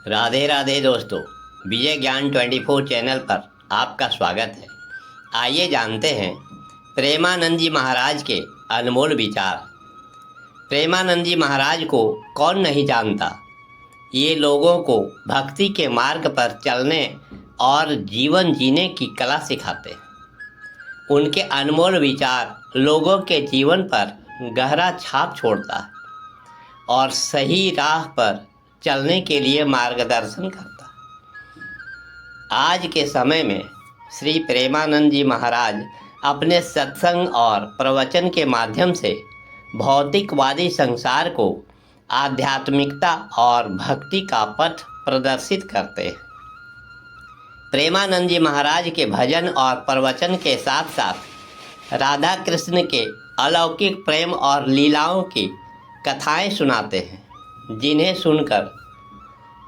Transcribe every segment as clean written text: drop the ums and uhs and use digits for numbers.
राधे राधे दोस्तों, विजय ज्ञान 24 चैनल पर आपका स्वागत है। आइए जानते हैं प्रेमानंद जी महाराज के अनमोल विचार। प्रेमानंद जी महाराज को कौन नहीं जानता। ये लोगों को भक्ति के मार्ग पर चलने और जीवन जीने की कला सिखाते हैं। उनके अनमोल विचार लोगों के जीवन पर गहरा छाप छोड़ता है और सही राह पर चलने के लिए मार्गदर्शन करता है। आज के समय में श्री प्रेमानंद जी महाराज अपने सत्संग और प्रवचन के माध्यम से भौतिकवादी संसार को आध्यात्मिकता और भक्ति का पथ प्रदर्शित करते हैं। प्रेमानंद जी महाराज के भजन और प्रवचन के साथ साथ राधा कृष्ण के अलौकिक प्रेम और लीलाओं की कथाएं सुनाते हैं, जिन्हें सुनकर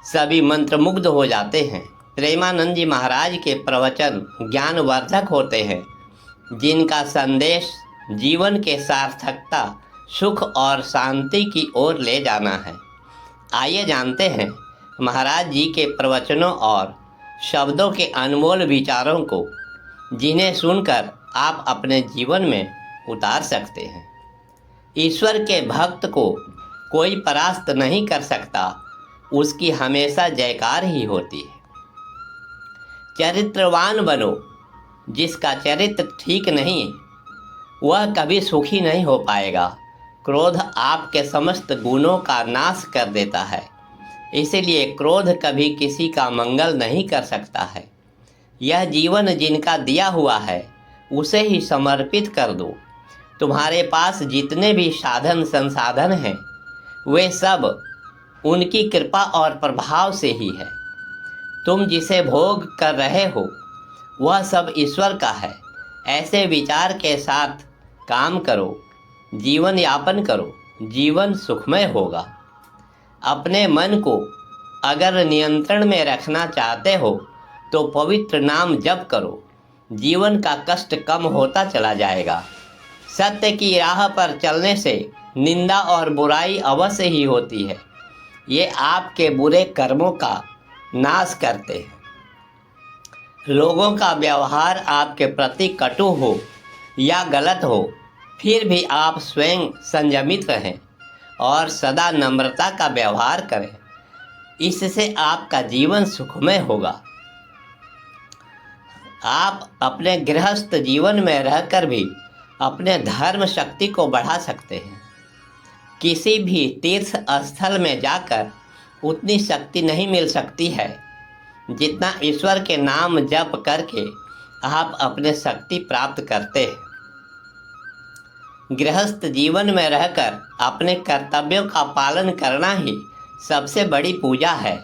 सभी मंत्रमुग्ध हो जाते हैं। प्रेमानंद जी महाराज के प्रवचन ज्ञानवर्धक होते हैं, जिनका संदेश जीवन के सार्थकता, सुख और शांति की ओर ले जाना है। आइए जानते हैं महाराज जी के प्रवचनों और शब्दों के अनमोल विचारों को, जिन्हें सुनकर आप अपने जीवन में उतार सकते हैं। ईश्वर के भक्त को कोई परास्त नहीं कर सकता, उसकी हमेशा जयकार ही होती है। चरित्रवान बनो, जिसका चरित्र ठीक नहीं वह कभी सुखी नहीं हो पाएगा। क्रोध आपके समस्त गुणों का नाश कर देता है, इसलिए क्रोध कभी किसी का मंगल नहीं कर सकता है। यह जीवन जिनका दिया हुआ है उसे ही समर्पित कर दो। तुम्हारे पास जितने भी साधन संसाधन हैं वे सब उनकी कृपा और प्रभाव से ही है। तुम जिसे भोग कर रहे हो वह सब ईश्वर का है। ऐसे विचार के साथ काम करो, जीवन यापन करो, जीवन सुखमय होगा। अपने मन को अगर नियंत्रण में रखना चाहते हो तो पवित्र नाम जप करो, जीवन का कष्ट कम होता चला जाएगा। सत्य की राह पर चलने से निंदा और बुराई अवश्य ही होती है। ये आपके बुरे कर्मों का नाश करते हैं। लोगों का व्यवहार आपके प्रति कटु हो या गलत हो, फिर भी आप स्वयं संयमित रहें और सदा नम्रता का व्यवहार करें। इससे आपका जीवन सुखमय होगा। आप अपने गृहस्थ जीवन में रहकर भी अपने धर्म शक्ति को बढ़ा सकते हैं। किसी भी तीर्थ स्थल में जाकर उतनी शक्ति नहीं मिल सकती है जितना ईश्वर के नाम जप करके आप अपने शक्ति प्राप्त करते हैं। गृहस्थ जीवन में रहकर अपने कर्तव्यों का पालन करना ही सबसे बड़ी पूजा है।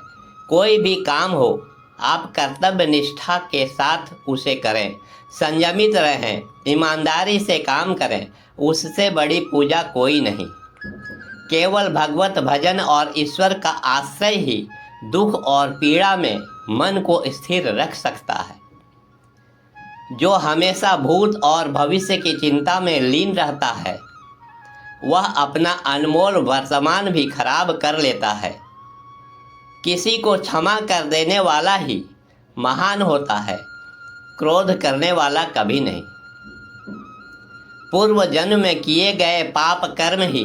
कोई भी काम हो, आप कर्तव्य निष्ठा के साथ उसे करें, संयमित रहें, ईमानदारी से काम करें। उससे बड़ी पूजा कोई नहीं। केवल भगवत भजन और ईश्वर का आश्रय ही दुख और पीड़ा में मन को स्थिर रख सकता है। जो हमेशा भूत और भविष्य की चिंता में लीन रहता है वह अपना अनमोल वर्तमान भी खराब कर लेता है। किसी को क्षमा कर देने वाला ही महान होता है, क्रोध करने वाला कभी नहीं। पूर्व जन्म में किए गए पाप कर्म ही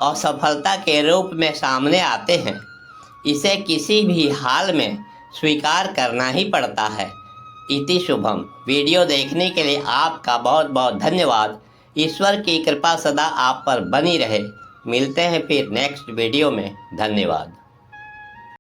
असफलता के रूप में सामने आते हैं। इसे किसी भी हाल में स्वीकार करना ही पड़ता है। इति शुभम। वीडियो देखने के लिए आपका बहुत बहुत धन्यवाद। ईश्वर की कृपा सदा आप पर बनी रहे। मिलते हैं फिर नेक्स्ट वीडियो में। धन्यवाद।